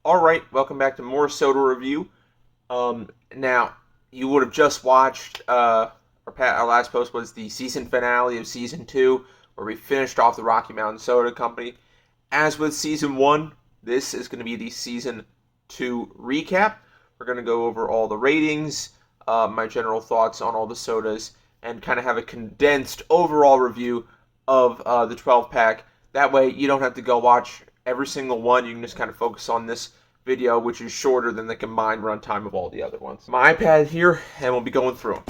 Alright, welcome back to more soda review. Now, you would have just watched, our last post was the season finale of Season 2, where we finished off the Rocky Mountain Soda Company. As with Season 1, this is going to be the Season 2 recap. We're going to go over all the ratings, my general thoughts on all the sodas, and kind of have a condensed overall review of the 12-pack. That way, you don't have to go watch every single one. You can just kind of focus on this video, which is shorter than the combined runtime of all the other ones. My iPad here, and we'll be going through them.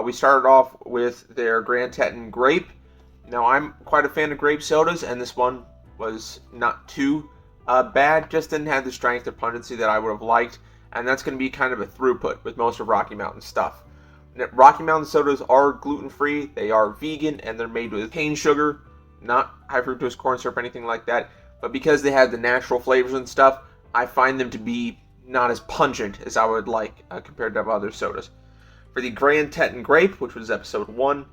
We started off with their Grand Teton Grape. Now, I'm quite a fan of grape sodas, and this one was not too bad. Just didn't have the strength or pungency that I would have liked, and that's going to be kind of a throughput with most of Rocky Mountain stuff. Rocky Mountain sodas are gluten-free, they are vegan, and they're made with cane sugar, not high fructose corn syrup or anything like that. But because they have the natural flavors and stuff, I find them to be not as pungent as I would like compared to other sodas. For the Grand Teton Grape, which was episode 1,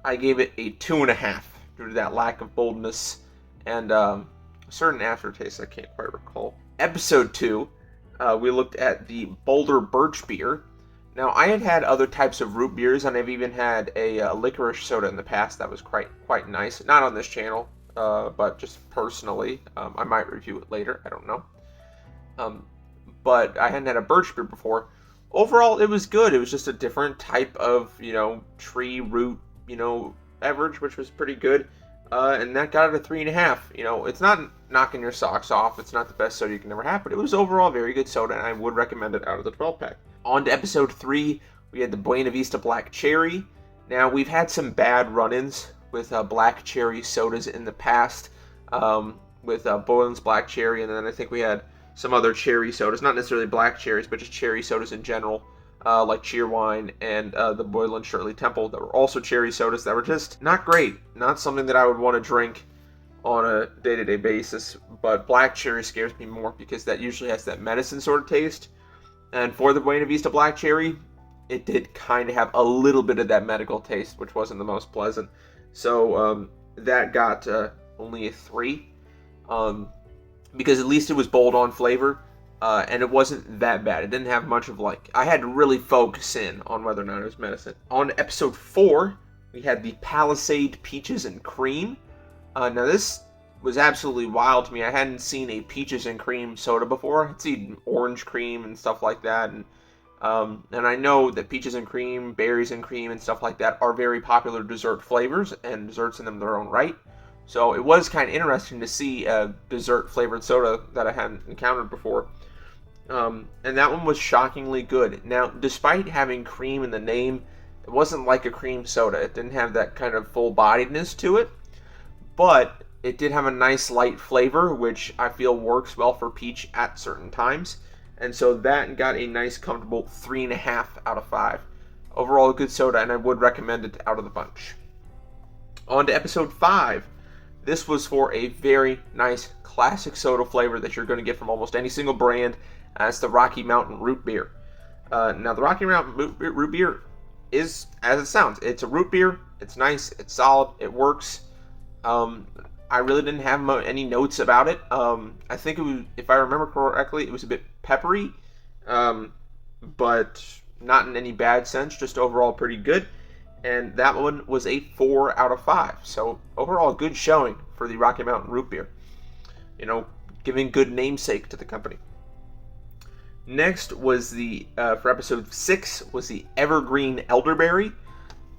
I gave it a 2.5 due to that lack of boldness and a certain aftertaste I can't quite recall. Episode 2, we looked at the Boulder Birch Beer. Now, I had had other types of root beers, and I've even had a licorice soda in the past that was quite nice. Not on this channel, but just personally. I might review it later, I don't know. But I hadn't had a birch beer before. Overall, it was good. It was just a different type of, tree root, beverage, which was pretty good. And that got it a 3.5. It's not knocking your socks off. It's not the best soda you can ever have, but it was overall a very good soda, and I would recommend it out of the 12-pack. On to episode 3, we had the Buena Vista Black Cherry. Now, we've had some bad run-ins with black cherry sodas in the past, with Boylan's Black Cherry, and then I think we had some other cherry sodas, not necessarily black cherries, but just cherry sodas in general, like Cheerwine and the Boylan Shirley Temple, that were also cherry sodas that were just not great. Not something that I would want to drink on a day-to-day basis, but black cherry scares me more because that usually has that medicine sort of taste. And for the Buena Vista Black Cherry, it did kind of have a little bit of that medical taste, which wasn't the most pleasant. So that got only a 3, because at least it was bold on flavor, and it wasn't that bad. It didn't have much of I had to really focus in on whether or not it was medicine. On episode 4, we had the Palisade Peaches and Cream. Now this was absolutely wild to me. I hadn't seen a peaches and cream soda before. I'd seen orange cream and stuff like that, and I know that peaches and cream, berries and cream, and stuff like that are very popular dessert flavors, and desserts in them their own right. So it was kind of interesting to see a dessert flavored soda that I hadn't encountered before, and that one was shockingly good. Now, despite having cream in the name, it wasn't like a cream soda. It didn't have that kind of full-bodiedness to it, but it did have a nice light flavor, which I feel works well for peach at certain times. And so that got a nice, comfortable 3.5 out of 5. Overall, a good soda, and I would recommend it out of the bunch. On to episode 5. This was for a very nice, classic soda flavor that you're going to get from almost any single brand. That's the Rocky Mountain Root Beer. Now, the Rocky Mountain Root Beer is, as it sounds, it's a root beer. It's nice. It's solid. It works. I really didn't have any notes about it. I think it was, if I remember correctly, it was a bit peppery, but not in any bad sense, just overall pretty good. And that one was a 4 out of 5. So overall, a good showing for the Rocky Mountain Root Beer. Giving good namesake to the company. Next was for episode 6, was the Evergreen Elderberry.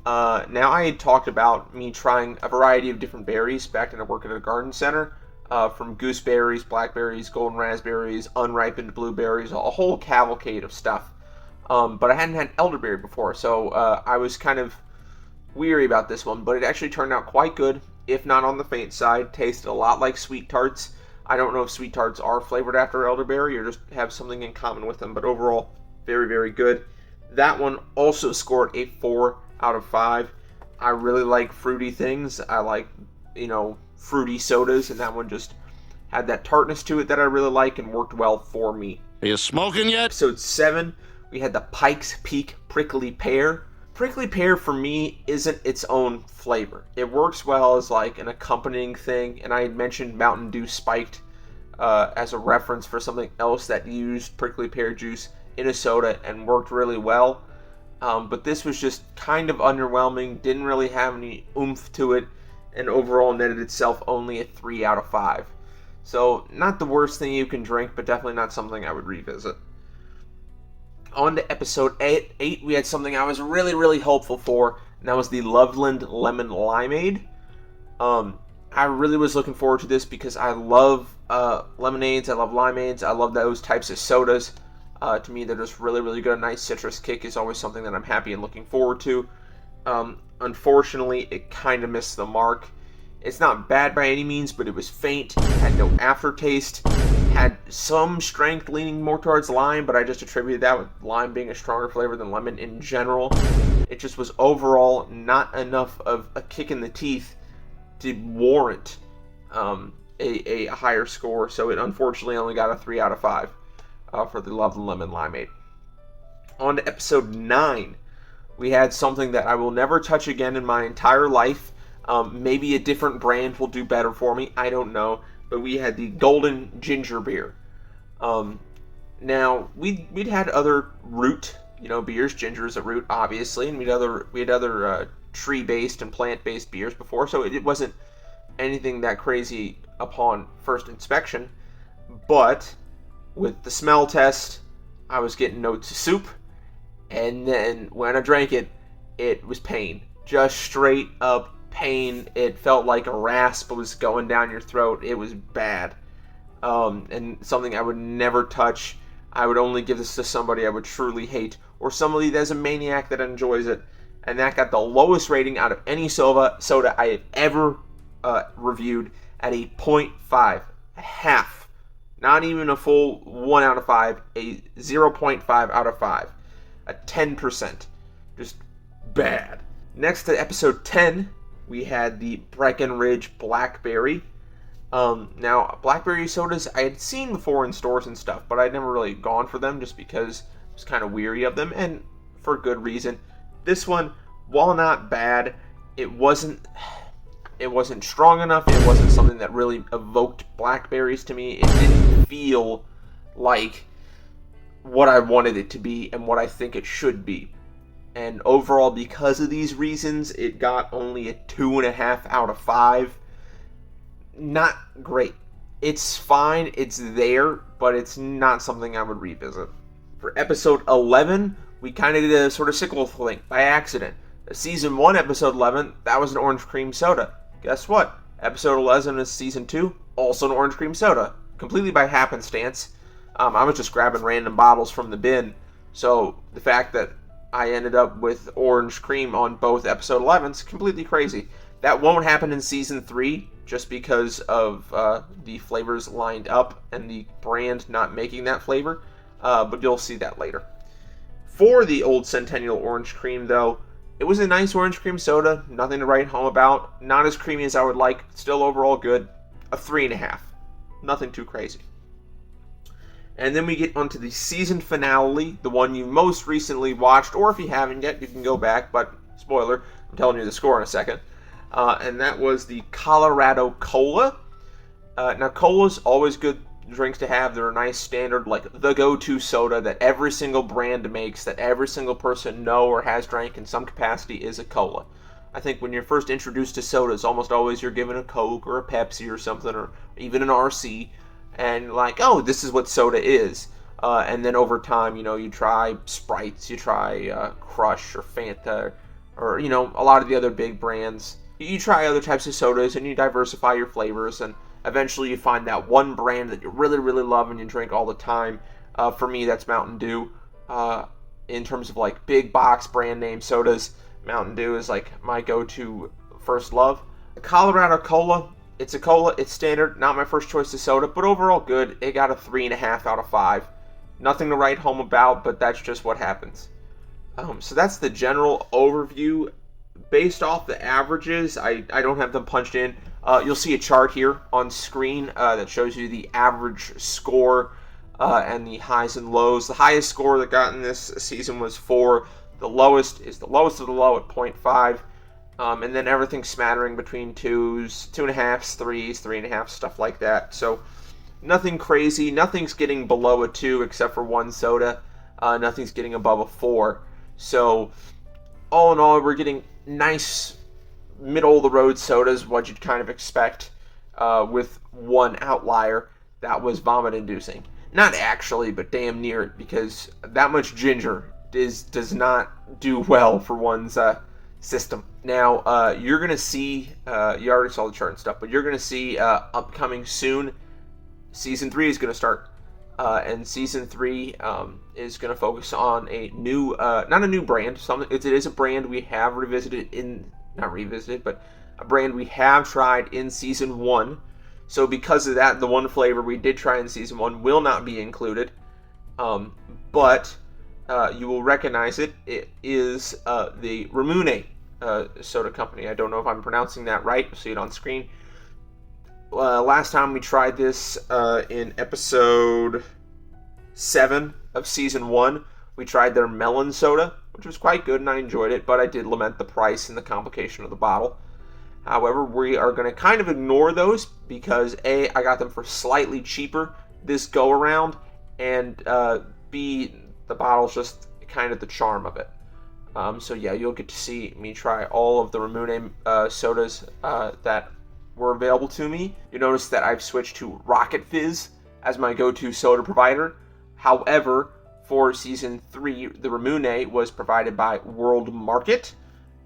Now, I had talked about me trying a variety of different berries back when I worked at a garden center, from gooseberries, blackberries, golden raspberries, unripened blueberries, a whole cavalcade of stuff. But I hadn't had elderberry before, so I was kind of weary about this one, but it actually turned out quite good, if not on the faint side. Tasted a lot like sweet tarts. I don't know if sweet tarts are flavored after elderberry or just have something in common with them, but overall, very, very good. That one also scored a 4 out of 5. I really like fruity things. I like, fruity sodas, and that one just had that tartness to it that I really like and worked well for me. Are you smoking yet? Episode 7, we had the Pikes Peak Prickly Pear. Prickly pear for me isn't its own flavor. It works well as like an accompanying thing, and I had mentioned Mountain Dew Spiked as a reference for something else that used prickly pear juice in a soda and worked really well. But this was just kind of underwhelming, didn't really have any oomph to it, and overall netted itself only a 3 out of 5. So, not the worst thing you can drink, but definitely not something I would revisit. On to episode 8, we had something I was really, really hopeful for, and that was the Loveland Lemon Limeade. I really was looking forward to this because I love lemonades, I love limeades, I love those types of sodas. To me, they're just really, really good. A nice citrus kick is always something that I'm happy and looking forward to. Unfortunately, it kind of missed the mark. It's not bad by any means, but it was faint, had no aftertaste, had some strength leaning more towards lime, but I just attributed that with lime being a stronger flavor than lemon in general. It just was overall not enough of a kick in the teeth to warrant a higher score, so it unfortunately only got a 3 out of 5 for the Loveland Lemon Limeade. On to episode 9, we had something that I will never touch again in my entire life. Maybe a different brand will do better for me, I don't know. But we had the Golden Ginger Beer. Now, we'd had other root, beers. Ginger is a root, obviously, and we had other tree-based and plant-based beers before, so it wasn't anything that crazy upon first inspection. But with the smell test, I was getting notes of soup, and then when I drank it, it was pain. Just straight up pain. It felt like a rasp was going down your throat. It was bad. And something I would never touch. I would only give this to somebody I would truly hate, or somebody that's a maniac that enjoys it. And that got the lowest rating out of any soda I have ever reviewed at a 0.5. A half. Not even a full 1 out of 5. A 0.5 out of 5. A 10%. Just bad. Next to episode 10, we had the Breckenridge Blackberry. Now, blackberry sodas I had seen before in stores and stuff, but I'd never really gone for them just because I was kind of weary of them, and for good reason. This one, while not bad, it wasn't strong enough. It wasn't something that really evoked blackberries to me. It didn't feel like what I wanted it to be and what I think it should be. And overall, because of these reasons, it got only a 2.5 out of 5. Not great. It's fine, it's there, but it's not something I would revisit. For episode 11, we kind of did a sort of cyclical thing by accident. Season 1, episode 11, that was an orange cream soda. Guess what? Episode 11 is season 2, also an orange cream soda. Completely by happenstance. I was just grabbing random bottles from the bin, so the fact that I ended up with orange cream on both episode 11s, completely crazy. That won't happen in season 3, just because of the flavors lined up and the brand not making that flavor, but you'll see that later. For the Old Centennial Orange Cream, though, it was a nice orange cream soda, nothing to write home about, not as creamy as I would like, still overall good, a 3.5. Nothing too crazy. And then we get onto the season finale, the one you most recently watched, or if you haven't yet, you can go back, but spoiler, I'm telling you the score in a second. And that was the Colorado Cola. Now, Cola's always good drinks to have. They're a nice standard, like the go-to soda that every single brand makes, that every single person know or has drank in some capacity is a Cola. I think when you're first introduced to sodas, almost always you're given a Coke or a Pepsi or something, or even an RC, and like, oh, this is what soda is. And then over time, you try Sprites, you try Crush or Fanta, or, a lot of the other big brands. You try other types of sodas and you diversify your flavors, and eventually you find that one brand that you really, really love and you drink all the time. For me, that's Mountain Dew. In terms of like big box brand name sodas, Mountain Dew is like my go-to first love. Colorado Cola, it's a cola, it's standard, not my first choice of soda, but overall good. It got a 3.5 out of 5. Nothing to write home about, but that's just what happens. So that's the general overview. Based off the averages, I don't have them punched in. You'll see a chart here on screen that shows you the average score and the highs and lows. The highest score that got in this season was 4. The lowest is the lowest of the low at 0.5. And then everything smattering between 2s, 2.5s, 3s, 3.5, stuff like that. So nothing crazy. Nothing's getting below a 2 except for one soda. Nothing's getting above a 4. So all in all, we're getting nice middle-of-the-road sodas, what you'd kind of expect, with one outlier that was vomit-inducing. Not actually, but damn near it, because that much ginger does not do well for one's system. Now, you're going to see, you already saw the chart and stuff, but you're going to see upcoming soon, Season 3 is going to start. And Season 3 is going to focus on a new, not a new brand, it is a brand we have but a brand we have tried in Season 1. So because of that, the one flavor we did try in Season 1 will not be included. But you will recognize it. It is the Ramune soda company. I don't know if I'm pronouncing that right. You'll see it on screen. Last time we tried this in episode 7 of Season 1, we tried their melon soda, which was quite good and I enjoyed it, but I did lament the price and the complication of the bottle. However, we are going to kind of ignore those because A, I got them for slightly cheaper this go around, and B, the bottle's just kind of the charm of it. So yeah, you'll get to see me try all of the Ramune sodas that were available to me. You notice that I've switched to Rocket Fizz as my go-to soda provider. However, for Season 3, the Ramune was provided by World Market.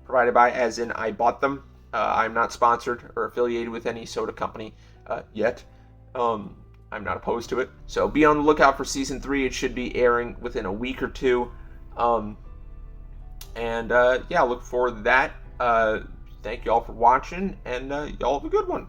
Provided by as in I bought them. I'm not sponsored or affiliated with any soda company yet. I'm not opposed to it. So be on the lookout for Season 3. It should be airing within a week or two. Yeah, look forward to that. Thank you all for watching, and y'all have a good one.